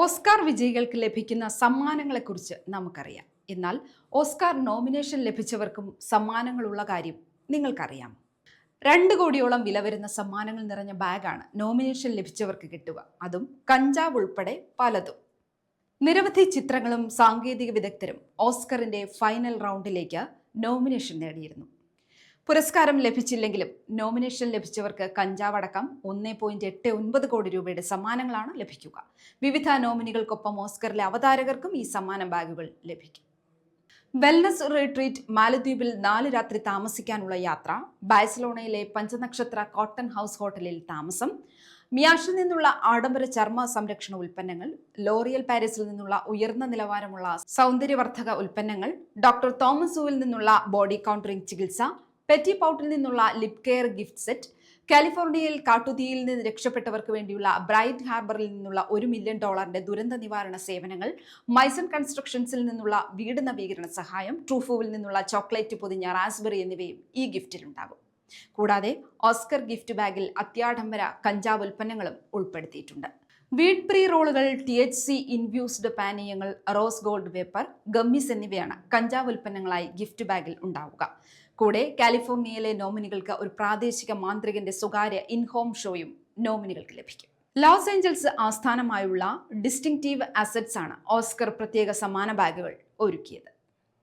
Oscar വിജയികൾക്ക് ലഭിക്കുന്ന സമ്മാനങ്ങളെക്കുറിച്ച് നമുക്കറിയാം. എന്നാൽ ഓസ്കാർ നോമിനേഷൻ ലഭിച്ചവർക്കും സമ്മാനങ്ങളുള്ള കാര്യം നിങ്ങൾക്കറിയാം. 2 കോടിയോളം വില വരുന്ന സമ്മാനങ്ങൾ നിറഞ്ഞ ബാഗാണ് നോമിനേഷൻ ലഭിച്ചവർക്ക് കിട്ടുക. അതും കഞ്ചാവ് ഉൾപ്പെടെ പലതും. നിരവധി ചിത്രങ്ങളും സാങ്കേതിക വിദഗ്ധരും ഓസ്കറിന്റെ ഫൈനൽ റൗണ്ടിലേക്ക് നോമിനേഷൻ നേടിയിരുന്നു. പുരസ്കാരം ലഭിച്ചില്ലെങ്കിലും നോമിനേഷൻ ലഭിച്ചവർക്ക് കഞ്ചാവടക്കം 1.89 കോടി രൂപയുടെ സമ്മാനങ്ങളാണ് ലഭിക്കുക. വിവിധ നോമിനികൾക്കൊപ്പം ഓസ്കറിലെ അവതാരകർക്കും ഈ സമ്മാന ബാഗുകൾ ലഭിക്കും. വെൽനസ് റിട്രീറ്റ് മാലദ്വീപിൽ 4 രാത്രി താമസിക്കാനുള്ള യാത്ര, ബാഴ്സലോണയിലെ പഞ്ചനക്ഷത്ര കോട്ടൺ ഹൗസ് ഹോട്ടലിൽ താമസം, മിയാഷിൽ നിന്നുള്ള ആഡംബര ചർമ്മ സംരക്ഷണ ഉൽപ്പന്നങ്ങൾ, ലോറിയൽ പാരീസിൽ നിന്നുള്ള ഉയർന്ന നിലവാരമുള്ള സൗന്ദര്യവർദ്ധക ഉൽപ്പന്നങ്ങൾ, ഡോക്ടർ തോമസ് ഹൂവിൽ നിന്നുള്ള ബോഡി കൗണ്ടറിംഗ് ചികിത്സ, പെറ്റി പൗട്ടിൽ നിന്നുള്ള ലിപ് കെയർ ഗിഫ്റ്റ് സെറ്റ്, കാലിഫോർണിയയിൽ കാട്ടുതീയിൽ നിന്ന് രക്ഷപ്പെട്ടവർക്ക് വേണ്ടിയുള്ള ബ്രൈറ്റ് ഹാർബറിൽ നിന്നുള്ള $1 മില്യൺ ദുരന്ത നിവാരണ സേവനങ്ങൾ, മൈസൺ കൺസ്ട്രക്ഷൻസിൽ നിന്നുള്ള വീട് നവീകരണ സഹായം, ട്രൂഫുവിൽ നിന്നുള്ള ചോക്ലേറ്റ് പൊതിഞ്ഞ റാസ്ബെറി എന്നിവയും ഈ ഗിഫ്റ്റിലുണ്ടാകും. കൂടാതെ ഓസ്കർ ഗിഫ്റ്റ് ബാഗിൽ അത്യാഡംബര കഞ്ചാവ് ഉൽപ്പന്നങ്ങളും ഉൾപ്പെടുത്തിയിട്ടുണ്ട്. വീഡ് പ്രീ റോളുകൾ, THC ഇൻഫ്യൂസ്ഡ് പാനീയങ്ങൾ, റോസ് ഗോൾഡ് വേപ്പർ, ഗമ്മീസ് എന്നിവയാണ് കഞ്ചാവ് ഉൽപ്പന്നങ്ങളായി ഗിഫ്റ്റ് ബാഗിൽ ഉണ്ടാവുക. കൂടെ കാലിഫോർണിയയിലെ നോമിനികൾക്ക് ഒരു പ്രാദേശിക മാന്ത്രികന്റെ സ്വകാര്യ ഇൻഹോം ഷോയും നോമിനികൾക്ക് ലഭിക്കും. ലോസ് ഏഞ്ചൽസ് ആസ്ഥാനമായുള്ള ഡിസ്റ്റിങ്റ്റീവ് അസറ്റ്സ് ആണ് ഓസ്കർ പ്രത്യേക സമ്മാന ബാഗുകൾ ഒരുക്കിയത്.